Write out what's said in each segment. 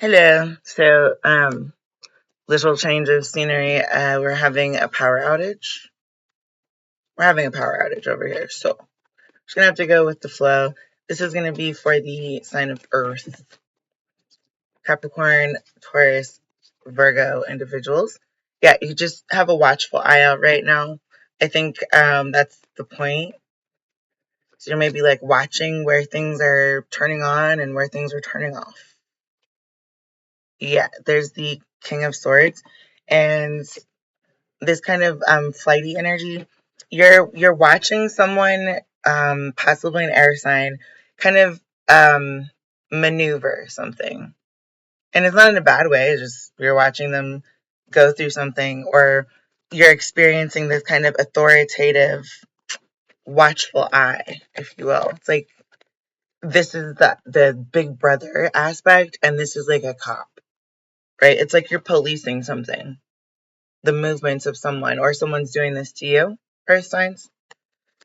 Hello. Little change of scenery. We're having a power outage. We're having a power outage over here, so just gonna have to go with the flow. This is gonna be for the sign of Earth, Capricorn, Taurus, Virgo individuals. Yeah, you just have a watchful eye out right now. I think that's the point. So you're maybe like watching where things are turning on and where things are turning off. Yeah, there's the King of Swords, and this kind of flighty energy. You're watching someone, possibly an air sign, kind of maneuver something, and it's not in a bad way. It's just you're watching them go through something, or you're experiencing this kind of authoritative, watchful eye, if you will. It's like this is the big brother aspect, and this is like a cop, right? It's like you're policing something, the movements of someone, or someone's doing this to you, earth signs.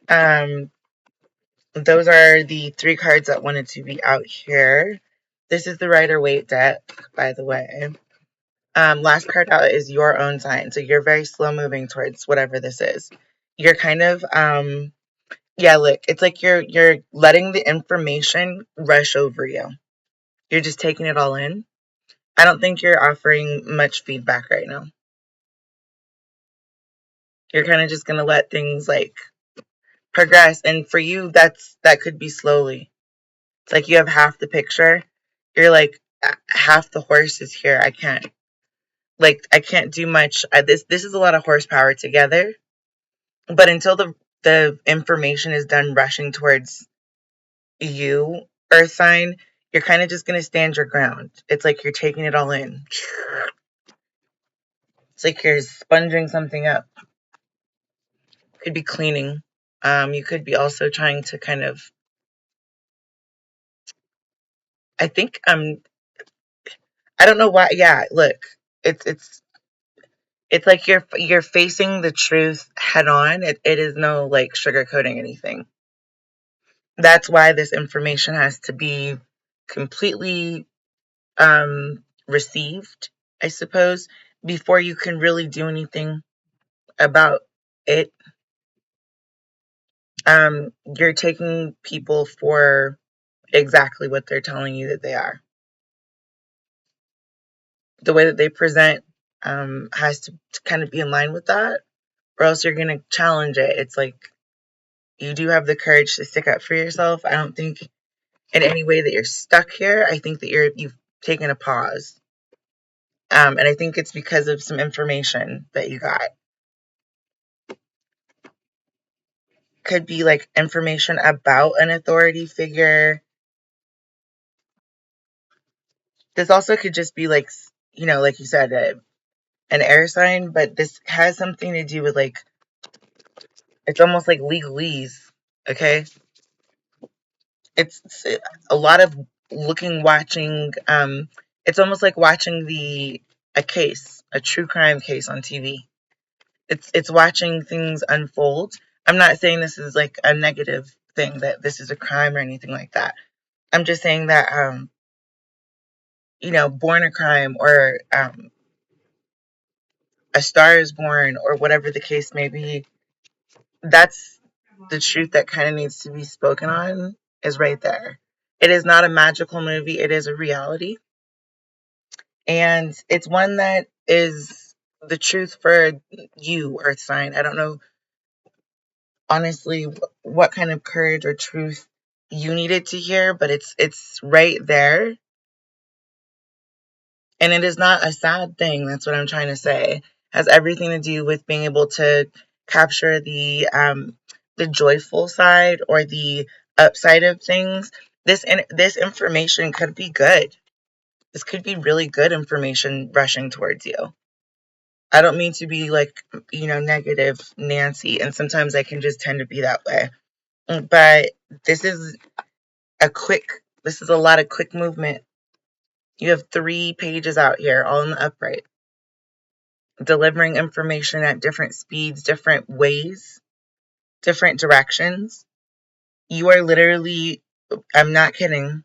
Um, those are the three cards that wanted to be out here. This is the Rider-Waite deck, by the way. Last card out is your own sign. So you're very slow moving towards whatever this is. You're kind of yeah, look, it's like you're letting the information rush over you. You're just taking it all in. I don't think you're offering much feedback right now. You're kind of just gonna let things like progress, and for you that could be slowly. It's like you have half the picture. You're like, half the horse is here. I can't do much. This is a lot of horsepower together, but until the information is done rushing towards you, earth sign, you're kind of just going to stand your ground. It's like you're taking it all in. It's like you're sponging something up. Could be cleaning. You could be also trying to kind of, I think, I don't know why. Yeah, look, it's like you're facing the truth head on. It is no like sugarcoating anything. That's why this information has to be completely received, I suppose, before you can really do anything about it. You're taking people for exactly what they're telling you that they are. The way that they present has to kind of be in line with that, or else you're going to challenge it. It's like you do have the courage to stick up for yourself. I don't think in any way that you're stuck here. I think that you've taken a pause. And I think it's because of some information that you got. Could be like information about an authority figure. This also could just be like, like you said, an air sign, but this has something to do with like, it's almost like legalese, okay? It's a lot of watching. It's almost like watching a true crime case on TV. It's watching things unfold. I'm not saying this is like a negative thing, that this is a crime or anything like that. I'm just saying that born a crime, or a star is born, or whatever the case may be. That's the truth that kind of needs to be spoken on, is right there. It is not a magical movie, it is a reality. And it's one that is the truth for you, earth sign. I don't know, honestly, what kind of courage or truth you needed to hear, but it's right there. And it is not a sad thing. That's what I'm trying to say. It has everything to do with being able to capture the joyful side, or the upside of things. This information could be good. This could be really good information rushing towards you. I don't mean to be like, negative Nancy, and sometimes I can just tend to be that way. But this is this is a lot of quick movement. You have 3 pages out here, all in the upright, delivering information at different speeds, different ways, different directions. You are literally, I'm not kidding,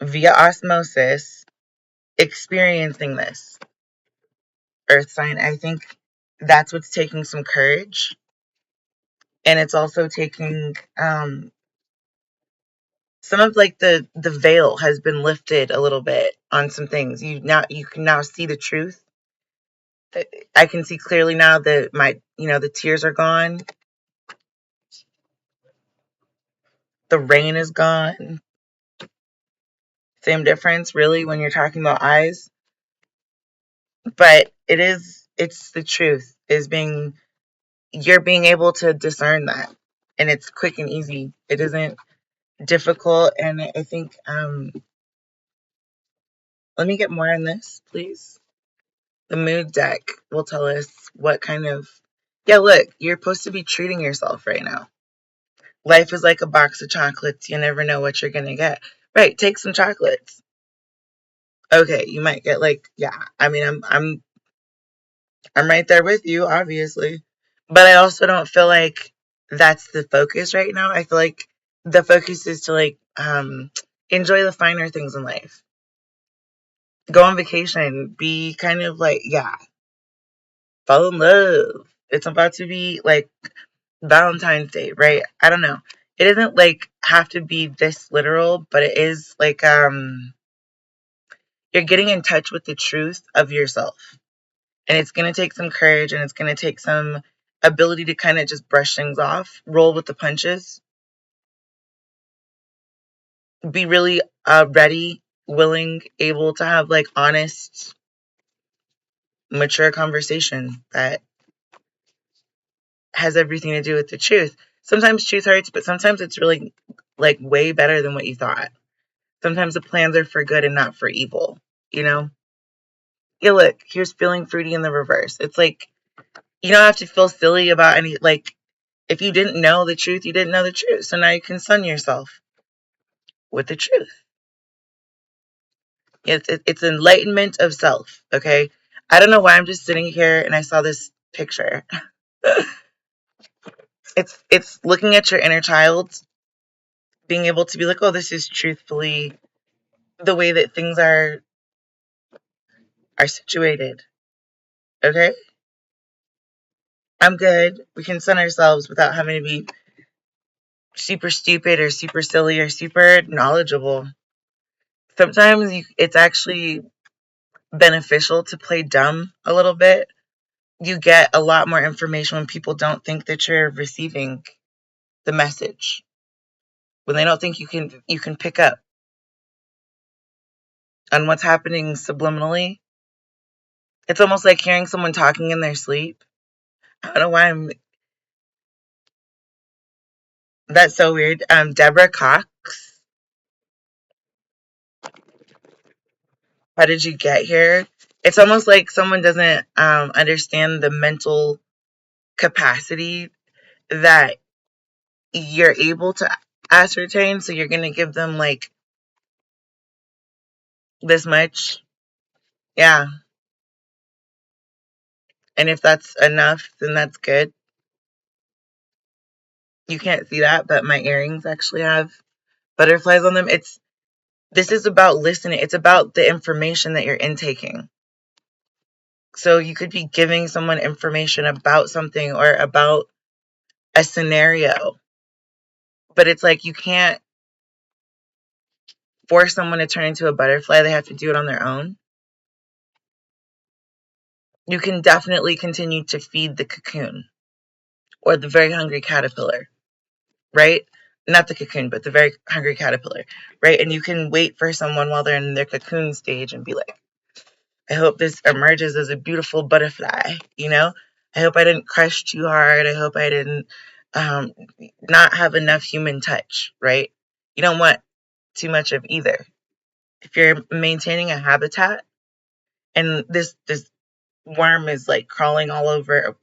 via osmosis experiencing this earth sign. I think that's what's taking some courage, and it's also taking some of like the veil has been lifted a little bit on some things. You can now see the truth. I can see clearly now that the tears are gone, the rain is gone. Same difference really when you're talking about eyes, but it's the truth is being you're being able to discern that, and it's quick and easy. It isn't difficult, and I think let me get more on this, please. The mood deck will tell us what kind of yeah, look, you're supposed to be treating yourself right now. Life is like a box of chocolates. You never know what you're gonna get. Right, take some chocolates. Okay, you might get like, yeah. I mean, I'm right there with you, obviously. But I also don't feel like that's the focus right now. I feel like the focus is to like enjoy the finer things in life. Go on vacation. Be kind of like, yeah, fall in love. It's about to be like Valentine's Day, right? I don't know. It doesn't like have to be this literal, but it is like you're getting in touch with the truth of yourself. And it's going to take some courage, and it's going to take some ability to kind of just brush things off, roll with the punches, be really ready, willing, able to have like honest, mature conversation that has everything to do with the truth. Sometimes truth hurts, but sometimes it's really like way better than what you thought. Sometimes the plans are for good and not for evil, you know? Yeah, look, here's feeling fruity in the reverse. It's like you don't have to feel silly about any like if you didn't know the truth, you didn't know the truth. So now you can sun yourself with the truth. It's enlightenment of self, okay? I don't know why I'm just sitting here and I saw this picture. It's looking at your inner child, being able to be like, oh, this is truthfully the way that things are situated. Okay? I'm good. We can sun ourselves without having to be super stupid or super silly or super knowledgeable. Sometimes it's actually beneficial to play dumb a little bit. You get a lot more information when people don't think that you're receiving the message. When they don't think you can pick up on what's happening subliminally. It's almost like hearing someone talking in their sleep. I don't know why I'm that's so weird. Deborah Cox. How did you get here? It's almost like someone doesn't understand the mental capacity that you're able to ascertain. So you're going to give them like this much. Yeah. And if that's enough, then that's good. You can't see that, but my earrings actually have butterflies on them. This is about listening. It's about the information that you're intaking. So you could be giving someone information about something or about a scenario, but it's like you can't force someone to turn into a butterfly. They have to do it on their own. You can definitely continue to feed the cocoon or the very hungry caterpillar, right? Not the cocoon, but the very hungry caterpillar, right? And you can wait for someone while they're in their cocoon stage and be like, I hope this emerges as a beautiful butterfly, you know? I hope I didn't crush too hard. I hope I didn't um, not have enough human touch, right? You don't want too much of either. If you're maintaining a habitat and this worm is like crawling all over,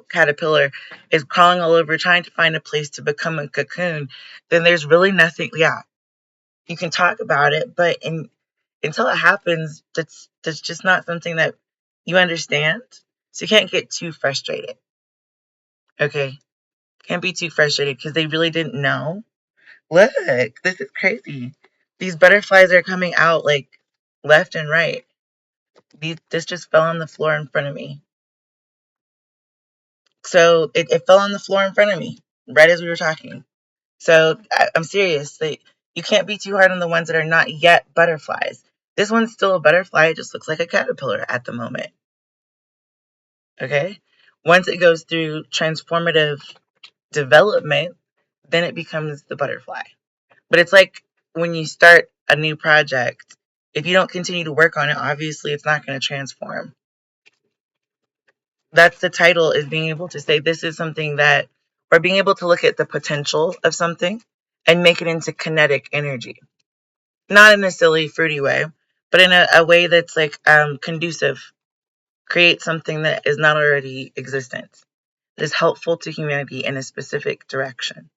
caterpillar is crawling all over trying to find a place to become a cocoon, then there's really nothing. Yeah, you can talk about it, but until it happens, that's just not something that you understand. So you can't get too frustrated. Okay, can't be too frustrated because they really didn't know. Look, this is crazy. These butterflies are coming out like left and right. This just fell on the floor in front of me. So it fell on the floor in front of me right as we were talking. So I'm serious. You can't be too hard on the ones that are not yet butterflies. This one's still a butterfly. It just looks like a caterpillar at the moment. Okay? Once it goes through transformative development, then it becomes the butterfly. But it's like when you start a new project, if you don't continue to work on it, obviously it's not going to transform. That's the title, is being able to say this is something that, or being able to look at the potential of something and make it into kinetic energy. Not in a silly, fruity way, but in a way that's like conducive. Create something that is not already existent, that is helpful to humanity in a specific direction.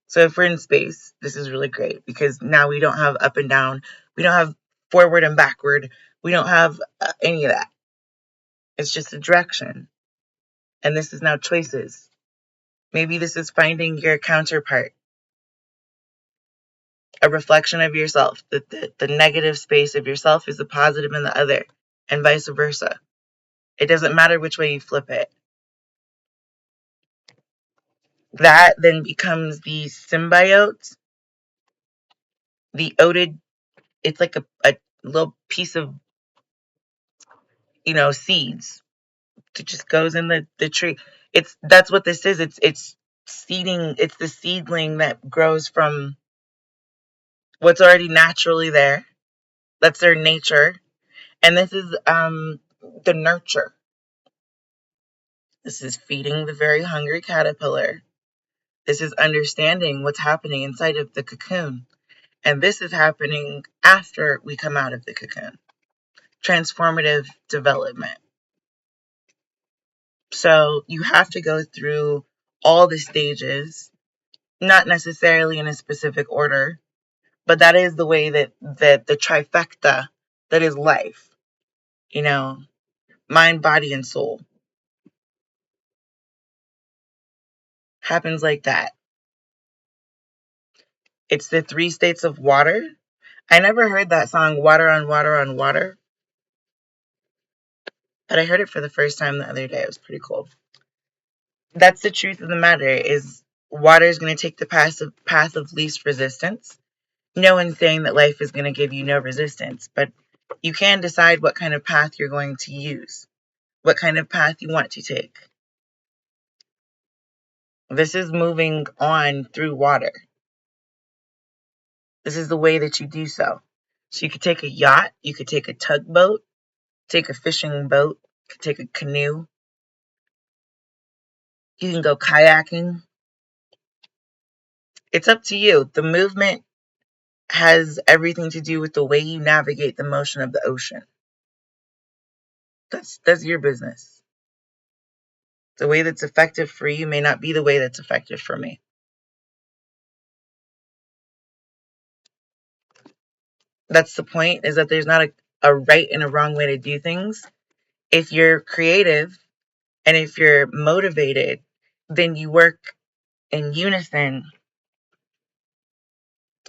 So if we're in space, this is really great because now we don't have up and down. We don't have forward and backward. We don't have any of that. It's just a direction. And this is now choices. Maybe this is finding your counterpart, a reflection of yourself. The negative space of yourself is the positive in the other, and vice versa. It doesn't matter which way you flip it. That then becomes the symbiote, the oded. It's like a little piece of, seeds. It just goes in the tree. That's what this is. It's seeding. It's the seedling that grows from what's already naturally there. That's their nature. And this is the nurture. This is feeding the very hungry caterpillar. This is understanding what's happening inside of the cocoon. And this is happening after we come out of the cocoon. Transformative development. So you have to go through all the stages, not necessarily in a specific order, but that is the way that the trifecta that is life, mind, body, and soul, happens like that. It's the 3 states of water. I never heard that song, Water on Water on Water, but I heard it for the first time the other day. It was pretty cool. That's the truth of the matter, is water is going to take the path of least resistance. No one's saying that life is going to give you no resistance, but you can decide what kind of path you're going to use, what kind of path you want to take. This is moving on through water. This is the way that you do so. So you could take a yacht, you could take a tugboat, take a fishing boat, you could take a canoe, you can go kayaking. It's up to you. The movement has everything to do with the way you navigate the motion of the ocean. That's your business. The way that's effective for you may not be the way that's effective for me. That's the point, is that there's not a right and a wrong way to do things. If you're creative and if you're motivated, then you work in unison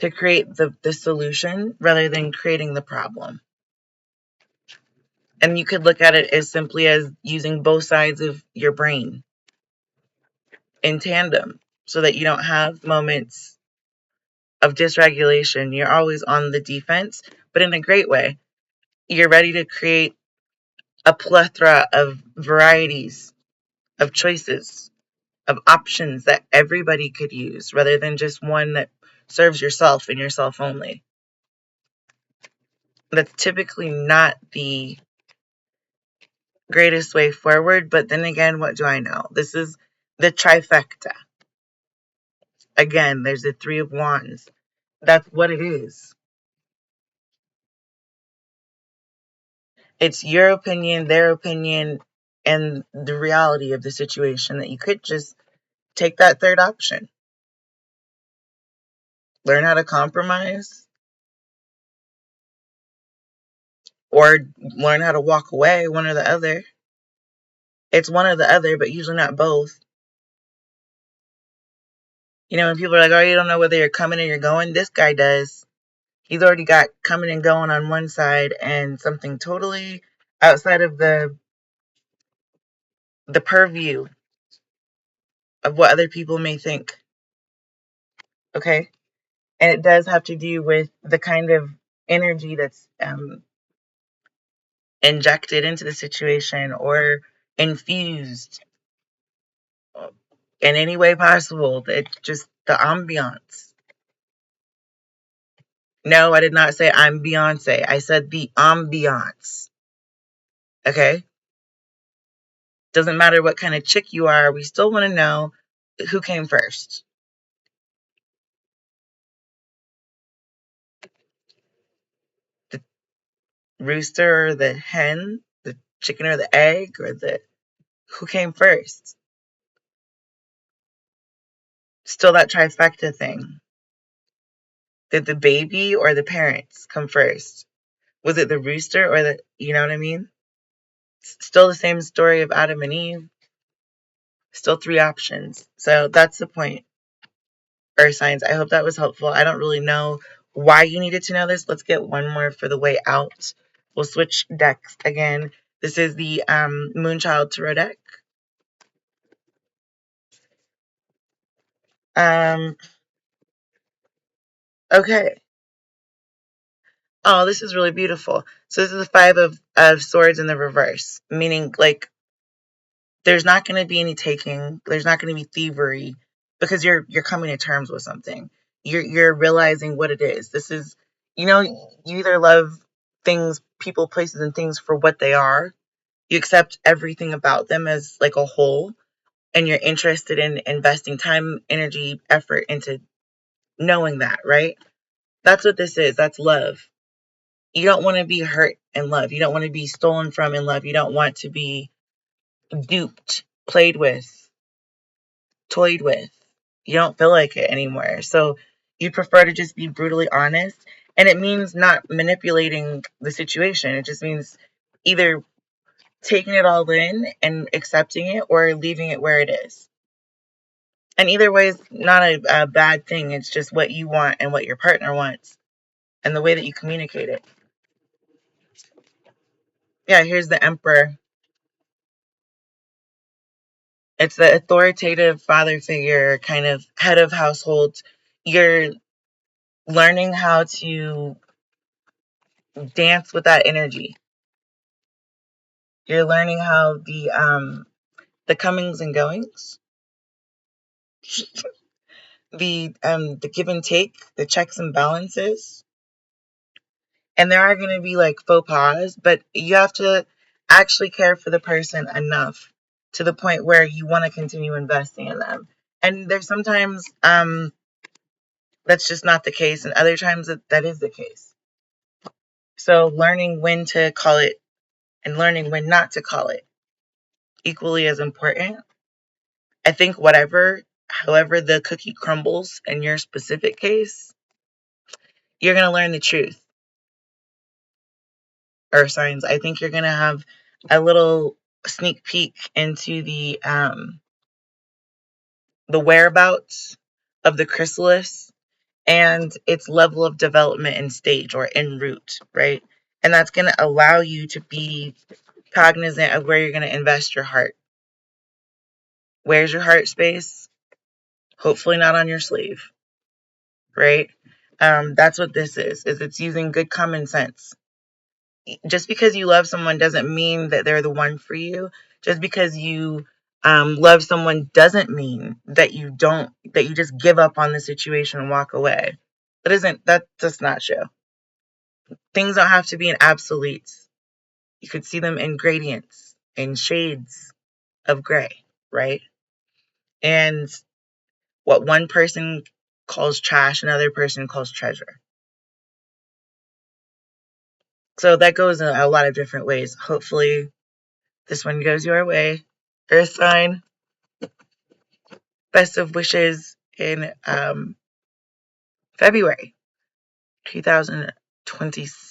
to create the solution rather than creating the problem. And you could look at it as simply as using both sides of your brain in tandem so that you don't have moments of dysregulation. You're always on the defense, but in a great way. You're ready to create a plethora of varieties, of choices, of options that everybody could use rather than just one that serves yourself and yourself only. That's typically not the greatest way forward, but then again, what do I know? This is the trifecta. Again, there's the 3 of Wands. That's what it is. It's your opinion, their opinion, and the reality of the situation that you could just take that third option. Learn how to compromise or learn how to walk away, one or the other. It's one or the other, but usually not both. You know, when people are like, oh, you don't know whether you're coming or you're going, this guy does. He's already got coming and going on one side and something totally outside of the purview of what other people may think. Okay? And it does have to do with the kind of energy that's injected into the situation or infused in any way possible. It's just the ambiance. No, I did not say I'm Beyonce. I said the ambiance. Okay? Doesn't matter what kind of chick you are, we still want to know who came first. The rooster or the hen, the chicken or the egg, or the who came first? Still that trifecta thing. Did the baby or the parents come first? Was it the rooster or you know what I mean? Still the same story of Adam and Eve. Still three options. So that's the point. Earth signs. I hope that was helpful. I don't really know why you needed to know this. Let's get one more for the way out. We'll switch decks again. This is the Moonchild Tarot deck. Okay. Oh, this is really beautiful. So this is the Five of Swords in the reverse, meaning like there's not going to be any taking. There's not going to be thievery because you're coming to terms with something. You're realizing what it is. This is, you either love things, people, places, and things for what they are. You accept everything about them as like a whole, and you're interested in investing time, energy, effort into knowing that, right? That's what this is. That's love. You don't want to be hurt in love. You don't want to be stolen from in love. You don't want to be duped, played with, toyed with. You don't feel like it anymore. So you prefer to just be brutally honest. And it means not manipulating the situation. It just means either taking it all in and accepting it or leaving it where it is. And either way is not a bad thing. It's just what you want and what your partner wants and the way that you communicate it. Yeah, here's the Emperor. It's the authoritative father figure, kind of head of household. You're learning how to dance with that energy. You're learning how the comings and goings, the give and take, the checks and balances. And there are going to be like faux pas, but you have to actually care for the person enough to the point where you want to continue investing in them. And there's sometimes that's just not the case, and other times that is the case. So learning when to call it and learning when not to call it, equally as important. I think however the cookie crumbles in your specific case, you're going to learn the truth. Earth signs. I think you're going to have a little sneak peek into the whereabouts of the chrysalis and its level of development and stage or en route, right? And that's going to allow you to be cognizant of where you're going to invest your heart. Where's your heart space? Hopefully not on your sleeve, right? That's what this is it's using good common sense. Just because you love someone doesn't mean that they're the one for you. Just because you love someone doesn't mean that you just give up on the situation and walk away. That does not show. Things don't have to be in absolutes. You could see them in gradients, in shades of gray, right? And what one person calls trash, another person calls treasure. So that goes in a lot of different ways. Hopefully this one goes your way. Earth sign. Best of wishes in February 2026.